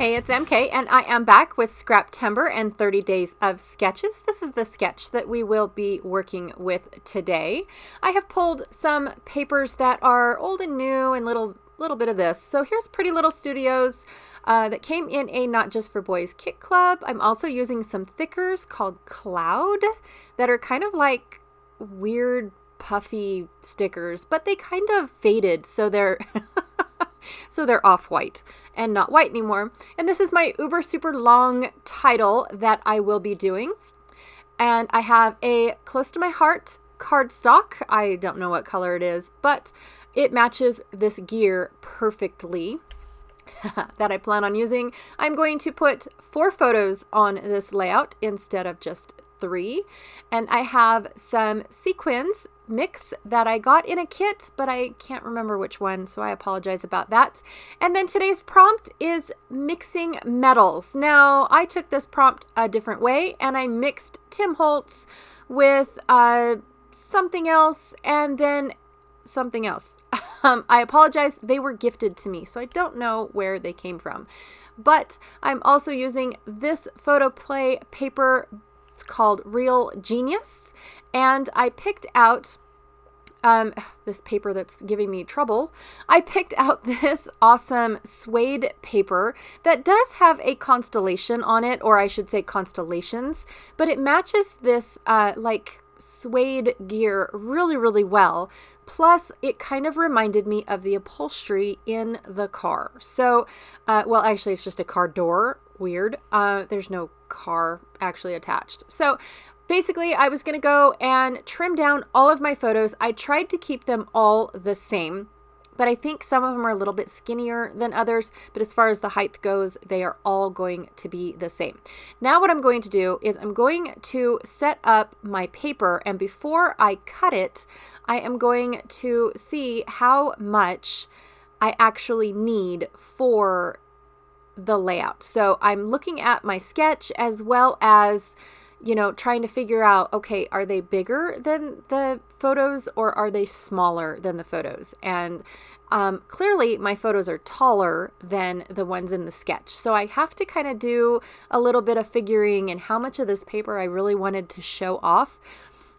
Hey, it's MK, and I am back with Scraptember and 30 Days of Sketches. This is the sketch that we will be working with today. I have pulled some papers that are old and new and little bit of this. So here's Pretty Little Studios that came in a Not Just for Boys kit club. I'm also using some thickers called Cloud that are kind of like weird puffy stickers, but they kind of faded, so they're so they're off-white and not white anymore. And this is my uber super long title that I will be doing. And I have a Close to My Heart cardstock. I don't know what color it is, but it matches this gear perfectly that I plan on using. I'm going to put 4 photos on this layout instead of just 3. And I have some sequins mix that I got in a kit, but I can't remember which one, so I apologize about that. And then today's prompt is mixing metals. Now, I took this prompt a different way, and I mixed Tim Holtz with something else, and then something else. I apologize, they were gifted to me, so I don't know where they came from. But I'm also using this photo play paper. It's called Real Genius, and I picked out this paper that's giving me trouble. I picked out this awesome suede paper that does have a constellation on it, or I should say constellations, but it matches this like suede gear really, really well. Plus, it kind of reminded me of the upholstery in the car. So, well, actually, it's just a car door. Weird. There's no car actually attached. So basically, I was going to go and trim down all of my photos. I tried to keep them all the same, but I think some of them are a little bit skinnier than others. But as far as the height goes, they are all going to be the same. Now what I'm going to do is I'm going to set up my paper, and before I cut it, I am going to see how much I actually need for the layout. So I'm looking at my sketch as well as, you know, trying to figure out, okay, are they bigger than the photos or are they smaller than the photos? And clearly my photos are taller than the ones in the sketch. So I have to kind of do a little bit of figuring and how much of this paper I really wanted to show off,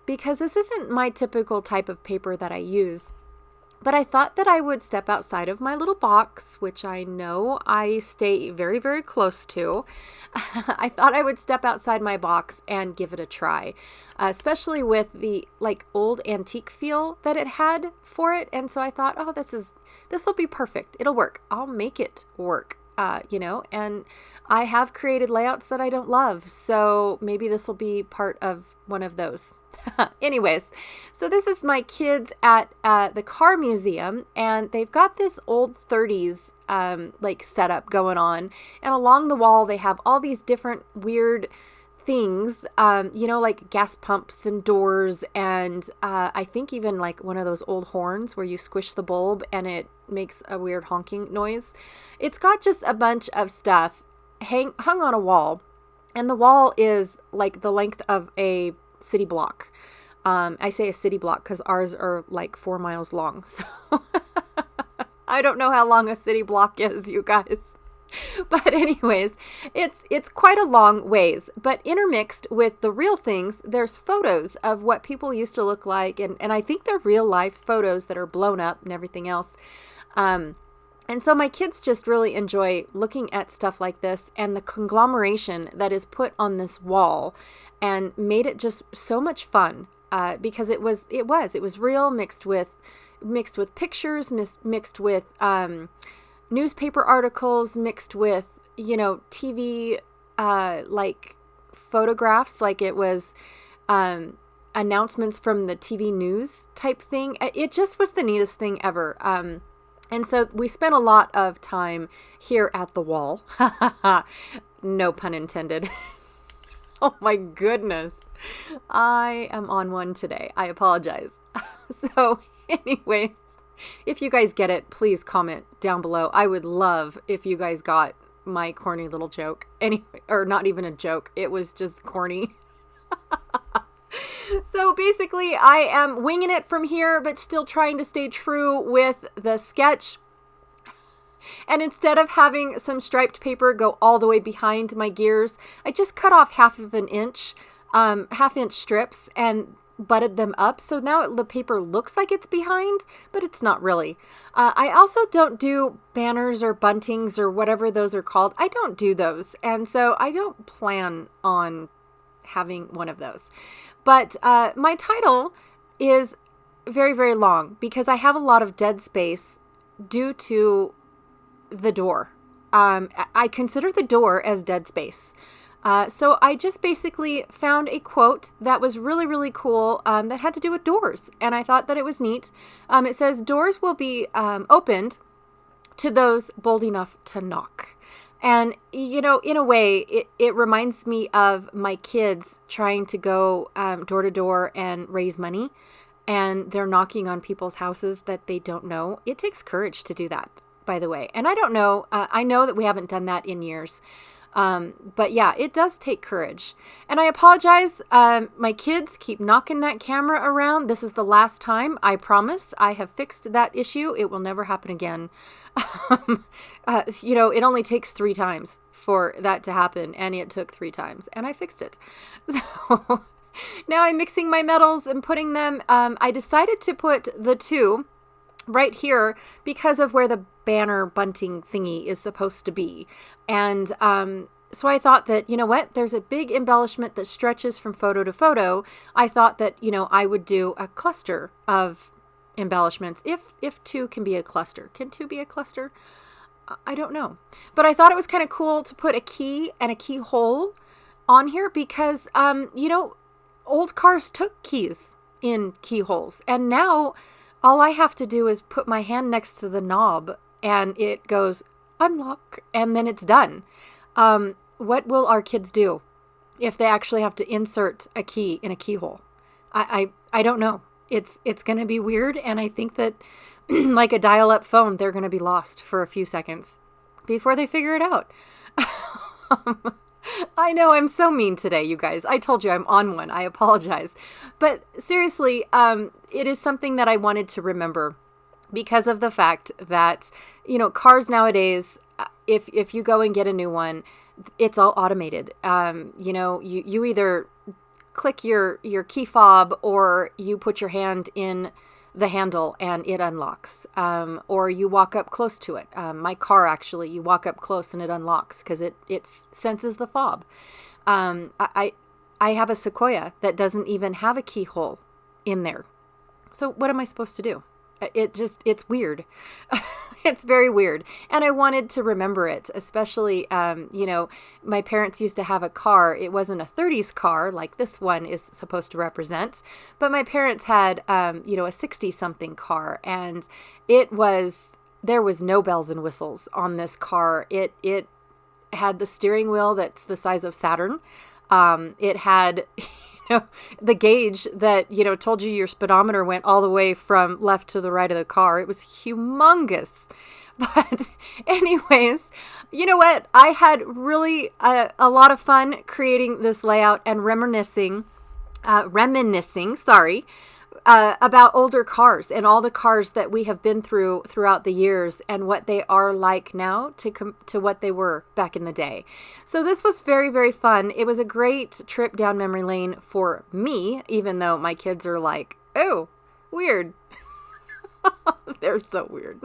because this isn't my typical type of paper that I use. But I thought that I would step outside of my little box, which I know I stay very, very close to. I thought I would step outside my box and give it a try, especially with the like old antique feel that it had for it. And so I thought, oh, this will be perfect. It'll work. I'll make it work. You know, and I have created layouts that I don't love, so maybe this will be part of one of those. Anyways, so this is my kids at the car museum, and they've got this old 30s like setup going on, and along the wall they have all these different weird things, you know, like gas pumps and doors, and I think even like one of those old horns where you squish the bulb and it makes a weird honking noise. It's got just a bunch of stuff hung on a wall, and the wall is like the length of a city block. I say a city block because ours are like 4 miles long, so I don't know how long a city block is, you guys. But anyways, it's quite a long ways, but intermixed with the real things, there's photos of what people used to look like, and I think they're real life photos that are blown up and everything else. And so my kids just really enjoy looking at stuff like this, and the conglomeration that is put on this wall and made it just so much fun, because it was real, mixed with pictures, mixed with newspaper articles, mixed with, you know, TV like photographs, like it was announcements from the TV news type thing. It just was the neatest thing ever. And so we spent a lot of time here at the wall. No pun intended. Oh my goodness. I am on one today. I apologize. So anyways, if you guys get it, please comment down below. I would love if you guys got my corny little joke. Anyway, or not even a joke. It was just corny. So basically, I am winging it from here, but still trying to stay true with the sketch. And instead of having some striped paper go all the way behind my gears, I just cut off half inch strips and butted them up. So now the paper looks like it's behind, but it's not really. I also don't do banners or buntings or whatever those are called. I don't do those. And so I don't plan on having one of those. But my title is very, very long because I have a lot of dead space due to the door. I consider the door as dead space. So I just basically found a quote that was really, really cool that had to do with doors. And I thought that it was neat. It says, doors will be opened to those bold enough to knock. And, you know, in a way, it reminds me of my kids trying to go door to door and raise money. And they're knocking on people's houses that they don't know. It takes courage to do that, by the way. And I don't know. I know that we haven't done that in years. But yeah, it does take courage. And I apologize. My kids keep knocking that camera around. This is the last time, I promise. I have fixed that issue. It will never happen again. You know, it only takes 3 times for that to happen. And it took 3 times and I fixed it. So now I'm mixing my metals and putting them, I decided to put the 2 right here because of where the banner bunting thingy is supposed to be. And so I thought that, you know what, there's a big embellishment that stretches from photo to photo. I thought that, you know, I would do a cluster of embellishments if 2 can be a cluster. Can 2 be a cluster? I don't know. But I thought it was kind of cool to put a key and a keyhole on here because, you know, old cars took keys in keyholes. And now all I have to do is put my hand next to the knob and it goes unlock and then it's done. What will our kids do if they actually have to insert a key in a keyhole? I don't know. It's going to be weird. And I think that like a dial-up phone, they're going to be lost for a few seconds before they figure it out. I know I'm so mean today, you guys. I told you I'm on one. I apologize. But seriously, it is something that I wanted to remember because of the fact that, you know, cars nowadays, if you go and get a new one, it's all automated. You know, you either click your key fob or you put your hand in the handle and it unlocks, or you walk up close to it. My car, actually, you walk up close and it unlocks because it senses the fob. I have a Sequoia that doesn't even have a keyhole in there. So what am I supposed to do? It's weird. It's very weird. And I wanted to remember it, especially, you know, my parents used to have a car. It wasn't a 30s car like this one is supposed to represent, but my parents had, you know, a 60-something car, and there was no bells and whistles on this car. It had the steering wheel that's the size of Saturn. It had, the gauge that, you know, told you your speedometer went all the way from left to the right of the car. It was humongous. But anyways, you know what? I had really a lot of fun creating this layout and reminiscing, about older cars and all the cars that we have been through throughout the years and what they are like now to what they were back in the day. So this was very, very fun. It was a great trip down memory lane for me, even though my kids are like, oh, weird. They're so weird.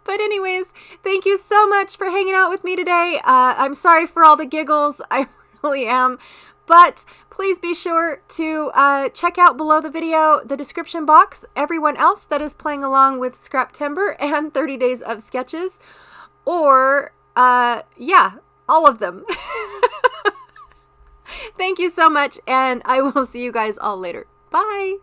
But anyways, thank you so much for hanging out with me today. I'm sorry for all the giggles. I really am. But please be sure to check out below the video, the description box, everyone else that is playing along with Scraptember and 30 Days of Sketches. Or, yeah, all of them. Thank you so much, and I will see you guys all later. Bye!